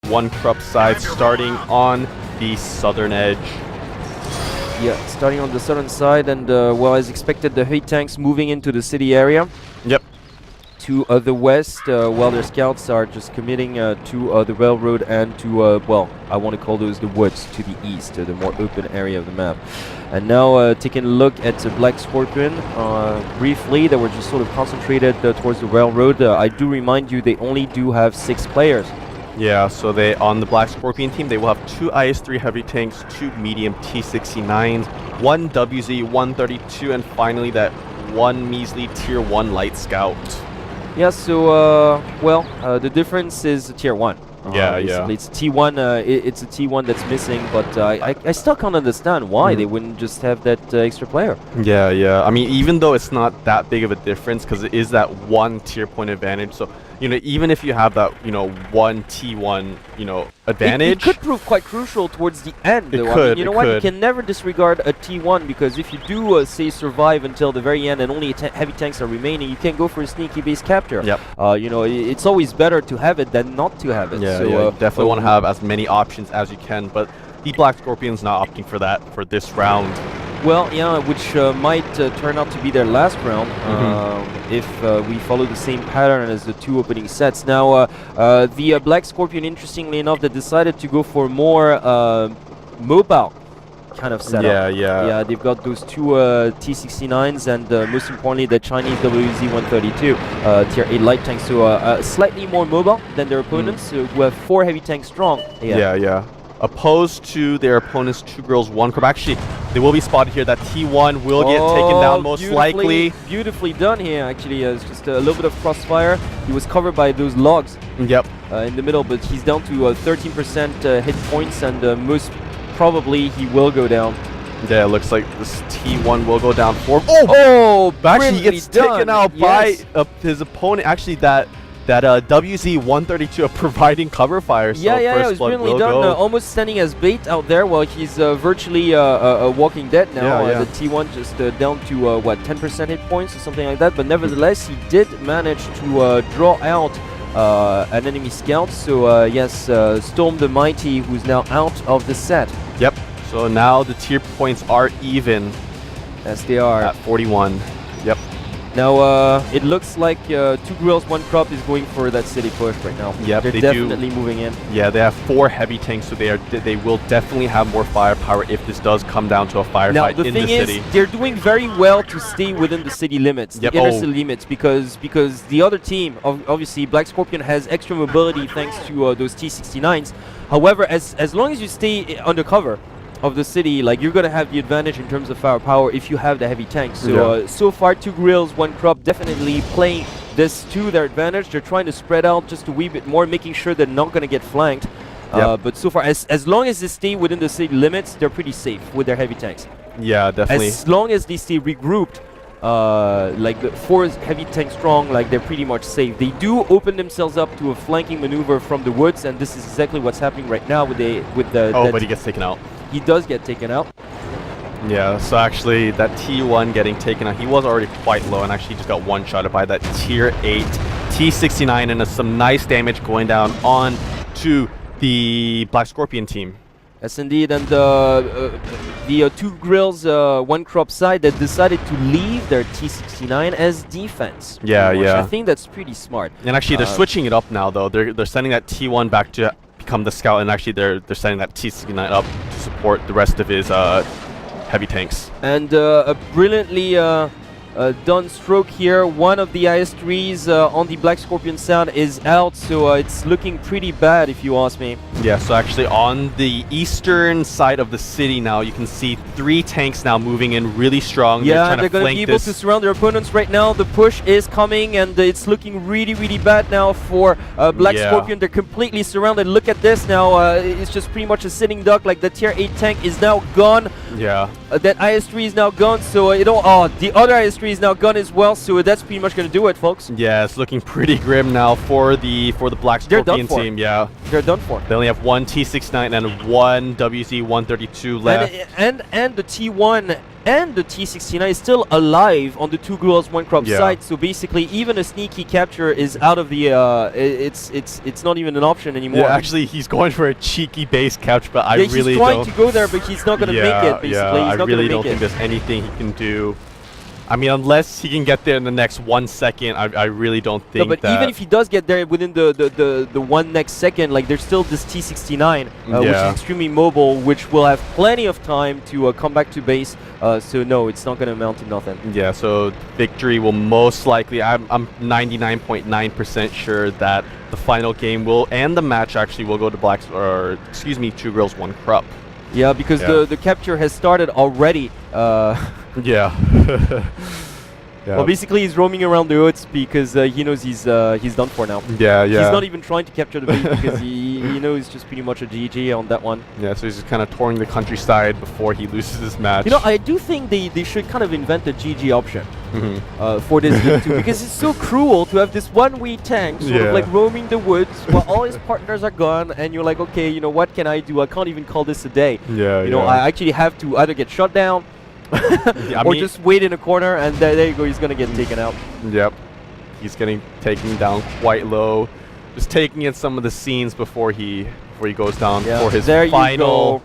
one Krupp side, starting on the southern edge. Yeah, starting on the southern side, and well, as expected, the heavy tanks moving into the city area. Yep. To the west, while their scouts are just committing to the railroad and to, well, I want to call those the woods to the east, the more open area of the map. And now taking a look at the Black Scorpion, briefly, they were just sort of concentrated towards the railroad. I do remind you, they only do have 6 players. Yeah, so they on the Black Scorpion team, they will have 2 IS-3 heavy tanks, 2 medium T-69s, 1 WZ 132, and finally that 1 measly Tier 1 light scout. Yeah, so, well, the difference is Tier 1. Yeah. It's T1, it's a T1 that's missing, but I still can't understand why they wouldn't just have that extra player. Yeah. I mean, even though it's not that big of a difference, because it is that 1 tier point advantage, so, you know, even if you have that, you know, 1 T1, you know, advantage. It could prove quite crucial towards the end, though. It could, I mean, you know what? You can never disregard a T1, because if you do, say, survive until the very end and only heavy tanks are remaining, you can go for a sneaky base capture. Yep. You know, it's always better to have it than not to have it. Yeah, so, you definitely want to have as many options as you can, but the Black Scorpion's not opting for that for this round. Well, yeah, which might turn out to be their last round if we follow the same pattern as the 2 opening sets. Now, the Black Scorpion, interestingly enough, they decided to go for more mobile kind of setup. Yeah, they've got those 2 T-69s and most importantly the Chinese WZ 132 Tier 8 light tanks, so slightly more mobile than their opponents, who have 4 heavy tanks strong. Yeah. Opposed to their opponent's 2 girls, 1 Krupp. Actually, they will be spotted here. That T1 will get taken down most likely. Beautifully done here, actually. It's just a little bit of crossfire. He was covered by those logs in the middle, but he's down to 13% hit points, and most probably he will go down. Yeah, it looks like this T1 will go down for... Actually, he gets taken out by his opponent. Actually, that WZ 132 providing cover fire. So it was brilliantly done. Almost standing as bait out there while he's virtually walking dead now. The T1 just down to what, 10% hit points or something like that. But nevertheless, he did manage to draw out an enemy scout. So yes, Storm the Mighty, who's now out of the set. Yep. So now the tier points are even. As they are at 41. Yep. Now, it looks like 2 Grills, 1 Krupp is going for that city push right now. Yeah, they're definitely moving in. Yeah, they have 4 heavy tanks, so they will definitely have more firepower if this does come down to a firefight in the city. Now, the thing is, they're doing very well to stay within the city limits, the inner city limits, because the other team, obviously, Black Scorpion has extra mobility thanks to those T-69s. However, as long as you stay under cover of the city, like, you're gonna have the advantage in terms of firepower if you have the heavy tanks. So so far 2 Grills, 1 Krupp definitely playing this to their advantage. They're trying to spread out just a wee bit more, making sure they're not gonna get flanked. But so far, as long as they stay within the city limits, they're pretty safe with their heavy tanks. Yeah, definitely. As long as they stay regrouped, like the 4 heavy tank strong, like, they're pretty much safe. They do open themselves up to a flanking maneuver from the woods, and this is exactly what's happening right now with the but he gets taken out. He does get taken out. Yeah, so actually that T1 getting taken out, he was already quite low, and actually just got one-shotted by that Tier 8 T-69, and some nice damage going down on to the Black Scorpion team. Yes, indeed, and the 2 Grills, 1 Krupp side that decided to leave their T-69 as defense. Yeah. I think that's pretty smart. And actually, they're switching it up now, though. They're sending that T1 back to become the scout, and actually they're sending that T-69 up to support the rest of his heavy tanks. And a brilliantly done stroke here. One of the IS-3s on the Black Scorpion side is out, so it's looking pretty bad if you ask me. Yeah, so actually on the eastern side of the city now, you can see 3 tanks now moving in really strong. Yeah, they're going to be able to surround their opponents right now. The push is coming, and it's looking really, really bad now for Black Scorpion. They're completely surrounded. Look at this now. It's just pretty much a sitting duck. Like, the Tier 8 tank is now gone. Yeah. That IS-3 is now gone, so the other IS-3 is now gone as well, so that's pretty much going to do it, folks. Yeah, it's looking pretty grim now for the Black Scorpion team. Yeah, they're done for. They only have 1 T-69 and 1 WZ 132 left. And the T1 and the T69 is still alive on the 2 girls 1 Krupp Yeah. side. So basically, even a sneaky capture is out of the. It's not even an option anymore. Yeah, actually, he's going for a cheeky base capture, but I Yeah, really he's trying don't. to go there, but he's not gonna make it. Basically, I he's not really gonna don't make think it. there's anything he can do. I mean, unless he can get there in the next 1 second, I really don't think No, but that. even if he does get there within the one next second, like there's still this T69, which is Yeah. extremely mobile, which will have plenty of time to come back to base. So no, it's not gonna amount to nothing. Yeah, so victory will most likely. I'm 99.9% sure that the final game will and the match actually will go to blacks, or excuse me, 2 girls 1 Krupp. Yeah, because Yeah. the capture has started already. Yeah. Yeah. Well, basically he's roaming around the hoods because he knows he's done for now. Yeah, yeah. He's not even trying to capture the bait because he knows just pretty much a GG on that one. Yeah, so he's just kind of touring the countryside before he loses his match. You know, I do think they should kind of invent a GG option Mhm. for this game too, because it's so cruel to have this one wee tank sort Yeah. of like roaming the woods while all his partners are gone, and you're like, okay, you know, what can I do? I can't even call this a day. Yeah, You know, I actually have to either get shot down Yeah, I or mean- just wait in a corner, and there you go, he's gonna get taken out. Yep. He's getting taken down quite low. Just taking in some of the scenes before he goes down Yeah, for his there you final go.